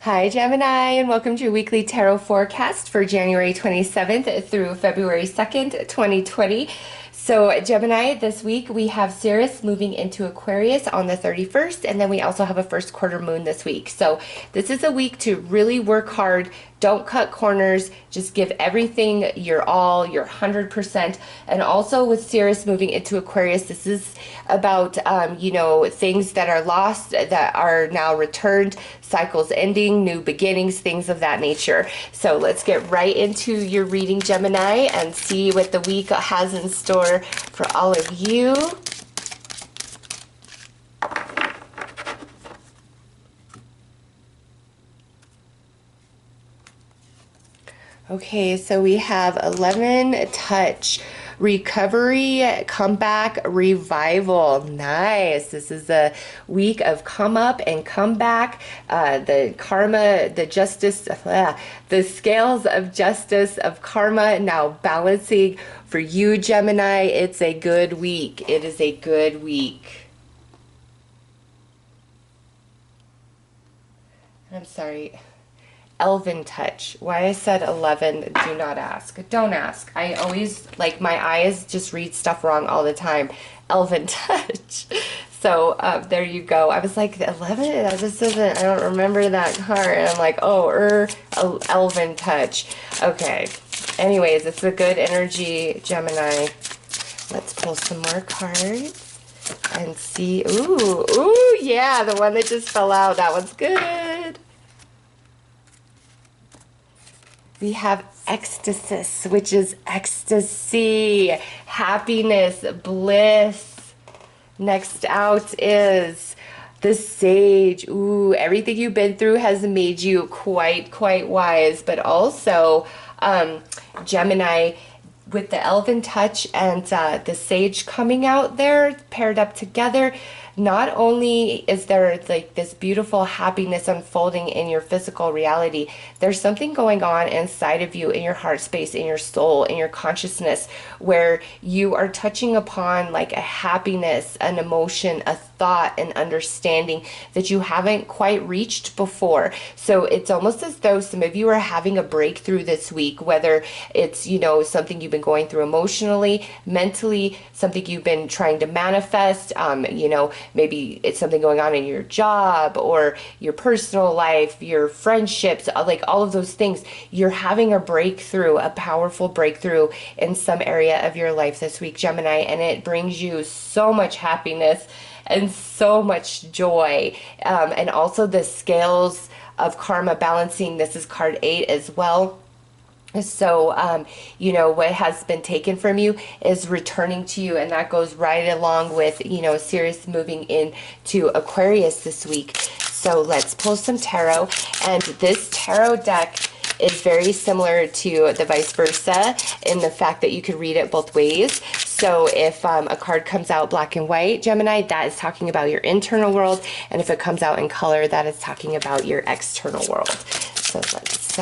Hi, Gemini, and welcome to your weekly tarot forecast for January 27th through February 2nd, 2020. So, Gemini, this week we have Ceres moving into Aquarius on the 31st, and then we also have a first quarter moon this week. So, this is a week to really work hard. Don't cut corners. Just give everything your all, your 100%. And also with Ceres moving into Aquarius, this is about, things that are lost that are now returned, cycles ending, new beginnings, things of that nature. So let's get right into your reading, Gemini, and see what the week has in store for all of you. Okay, so we have 11 touch, recovery, comeback, revival. Nice. This is a week of come up and come back. The karma, the justice, the scales of justice, of karma now balancing for you, Gemini. It's a good week. It is a good week. I'm sorry. Elven touch. Why I said 11, do not ask. Don't ask. I always, my eyes just read stuff wrong all the time. Elven touch. So there you go. I was like, 11? That just doesn't, I don't remember that card. And I'm like, elven touch. Okay. Anyways, it's a good energy, Gemini. Let's pull some more cards and see. Ooh, yeah, the one that just fell out. That one's good. We have ecstasy, which is ecstasy, happiness, bliss. Next out is the sage. Ooh, everything you've been through has made you quite wise. But also, Gemini, with the elven touch and the sage coming out there, paired up together, not only is there this beautiful happiness unfolding in your physical reality, there's something going on inside of you, in your heart space, in your soul, in your consciousness, where you are touching upon a happiness, an emotion, a thought, an understanding that you haven't quite reached before. So it's almost as though some of you are having a breakthrough this week, whether it's, something you've been going through emotionally, mentally, something you've been trying to manifest, maybe it's something going on in your job or your personal life, your friendships, all of those things. You're having a breakthrough, a powerful breakthrough in some area of your life this week, Gemini, and it brings you so much happiness and so much joy. And also the scales of karma balancing. This is card 8 as well. So, what has been taken from you is returning to you, and that goes right along with, Ceres moving into Aquarius this week. So let's pull some tarot, and this tarot deck is very similar to the vice versa in the fact that you could read it both ways. So if a card comes out black and white, Gemini, that is talking about your internal world, and if it comes out in color, that is talking about your external world. So let's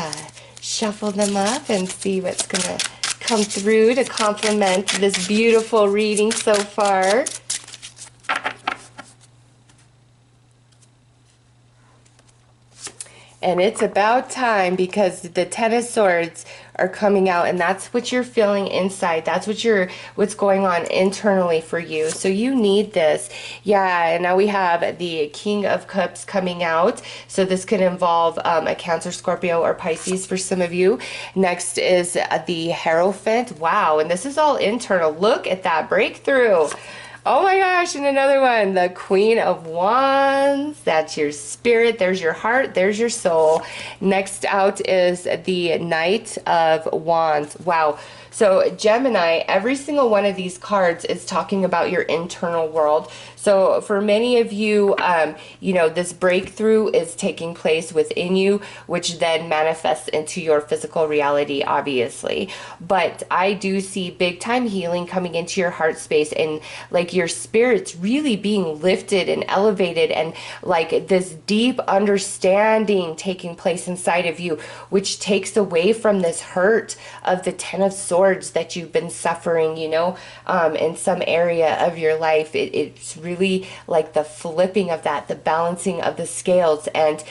shuffle them up and see what's gonna come through to complement this beautiful reading so far. And it's about time, because the Ten of Swords are coming out, and that's what you're feeling inside. That's what's going on internally for you. So you need this. Yeah, and now we have the King of Cups coming out. So this could involve a Cancer, Scorpio, or Pisces for some of you. Next is the Hierophant. Wow, and this is all internal. Look at that breakthrough. Oh my gosh, and another one, the Queen of Wands. That's your spirit, there's your heart, there's your soul. Next out is the Knight of Wands. Wow. So Gemini, every single one of these cards is talking about your internal world. So for many of you, this breakthrough is taking place within you, which then manifests into your physical reality, obviously. But I do see big time healing coming into your heart space, and your spirit's really being lifted and elevated, and this deep understanding taking place inside of you, which takes away from this hurt of the Ten of Swords that you've been suffering, in some area of your life. It's really like the flipping of that, the balancing of the scales. And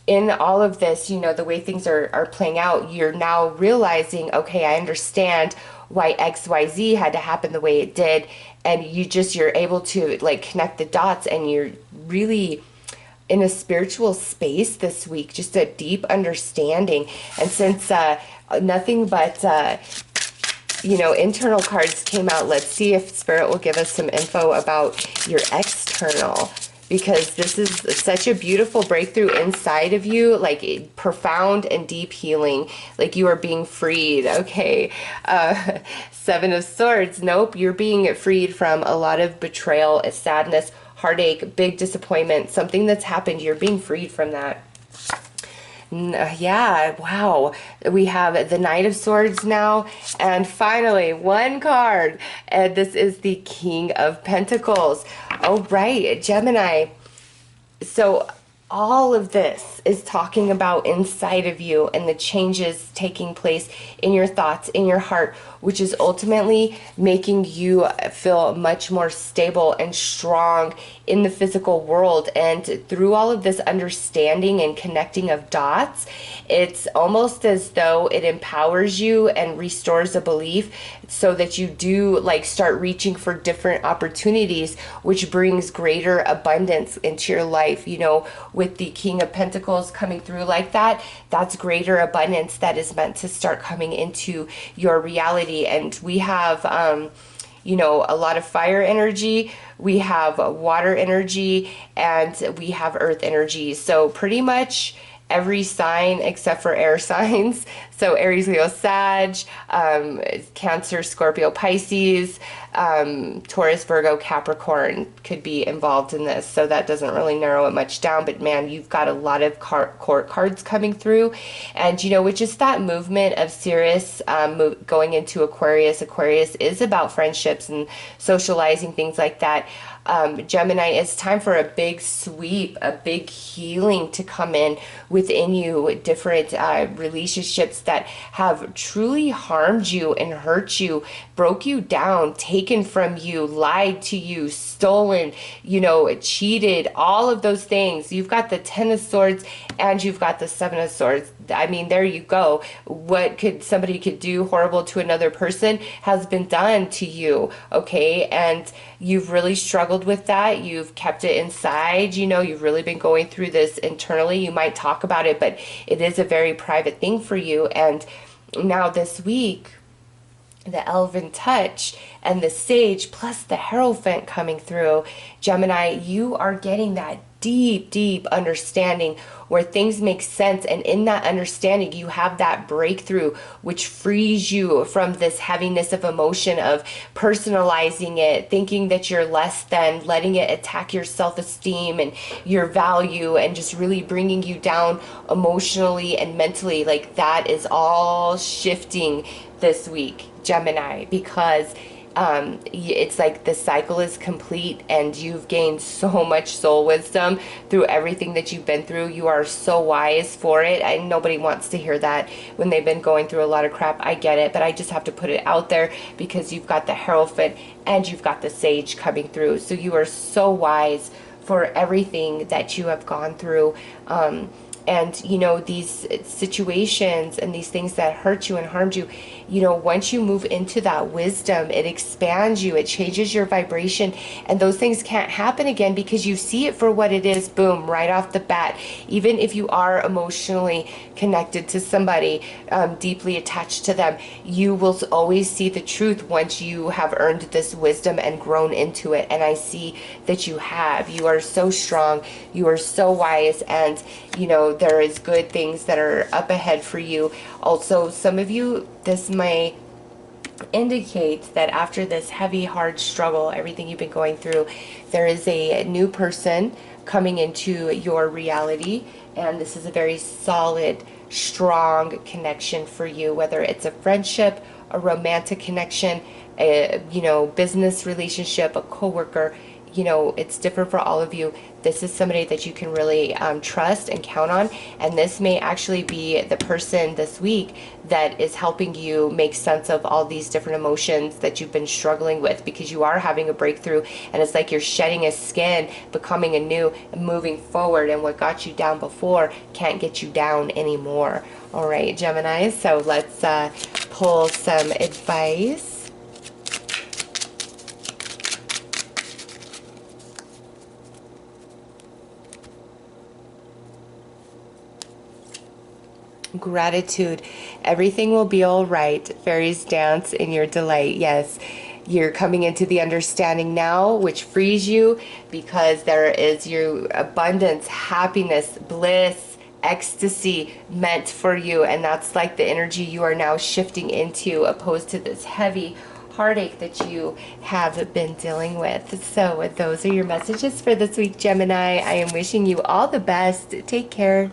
in all of this, you know, the way things are playing out, you're now realizing, okay, I understand why XYZ had to happen the way it did. And you're able to like connect the dots, and you're really in a spiritual space this week, just a deep understanding. And since nothing but internal cards came out, let's see if Spirit will give us some info about your external, because this is such a beautiful breakthrough inside of you, like profound and deep healing, like you are being freed. Okay. Seven of Swords. Nope, you're being freed from a lot of betrayal, sadness, heartache, big disappointment, something that's happened. You're being freed from that. Yeah, wow. We have the Knight of Swords now. And finally, one card. And this is the King of Pentacles. Oh, right, Gemini. So all of this is talking about inside of you and the changes taking place in your thoughts, in your heart, which is ultimately making you feel much more stable and strong in the physical world. And through all of this understanding and connecting of dots, it's almost as though it empowers you and restores a belief, so that you do like start reaching for different opportunities, which brings greater abundance into your life. You know, with the King of Pentacles coming through like that, that's greater abundance that is meant to start coming into your reality. And we have a lot of fire energy, we have water energy, and we have earth energy. So pretty much every sign except for air signs. So Aries, Leo, Sag, Cancer, Scorpio, Pisces, Taurus, Virgo, Capricorn could be involved in this. So that doesn't really narrow it much down. But man, you've got a lot of court cards coming through. And, which is that movement of Sirius going into Aquarius. Aquarius is about friendships and socializing, things like that. Gemini, it's time for a big sweep, a big healing to come in within you, different relationships that have truly harmed you and hurt you, broke you down, taken from you, lied to you, stolen, cheated, all of those things. You've got the Ten of Swords and you've got the Seven of Swords. I mean, there you go. What somebody could do horrible to another person has been done to you, okay? And you've really struggled with that. You've kept it inside, you've really been going through this internally. You might talk about it, but it is a very private thing for you. And now this week, the Elven Touch and the Sage plus the Hierophant coming through, Gemini, you are getting that deep understanding where things make sense. And in that understanding, you have that breakthrough, which frees you from this heaviness of emotion of personalizing it, thinking that you're less than, letting it attack your self-esteem and your value, and just really bringing you down emotionally and mentally. Like that is all shifting this week, Gemini, because it's like the cycle is complete and you've gained so much soul wisdom through everything that you've been through. You are so wise for it. And nobody wants to hear that when they've been going through a lot of crap. I get it, but I just have to put it out there because you've got the Hierophant and you've got the Sage coming through. So you are so wise for everything that you have gone through. And, these situations and these things that hurt you and harmed you, once you move into that wisdom, it expands you, it changes your vibration, and those things can't happen again because you see it for what it is, boom, right off the bat. Even if you are emotionally connected to somebody, deeply attached to them, you will always see the truth once you have earned this wisdom and grown into it. And I see that you have. You are so strong, you are so wise, and, there is good things that are up ahead for you. Also, some of you, this may indicate that after this heavy, hard struggle, everything you've been going through, there is a new person coming into your reality, and this is a very solid, strong connection for you, whether it's a friendship, a romantic connection, a business relationship, a coworker. you know, it's different for all of you. This is somebody that you can really trust and count on, and this may actually be the person this week that is helping you make sense of all these different emotions that you've been struggling with, because you are having a breakthrough, and it's like you're shedding a skin, becoming anew, and moving forward, and what got you down before can't get you down anymore. All right, Gemini, so let's pull some advice. Gratitude. Everything will be all right. Fairies dance in your delight. Yes, you're coming into the understanding now, which frees you, because there is your abundance, happiness, bliss, ecstasy meant for you. And that's like the energy you are now shifting into, opposed to this heavy heartache that you have been dealing with. So those are your messages for this week, Gemini. I am wishing you all the best. Take care.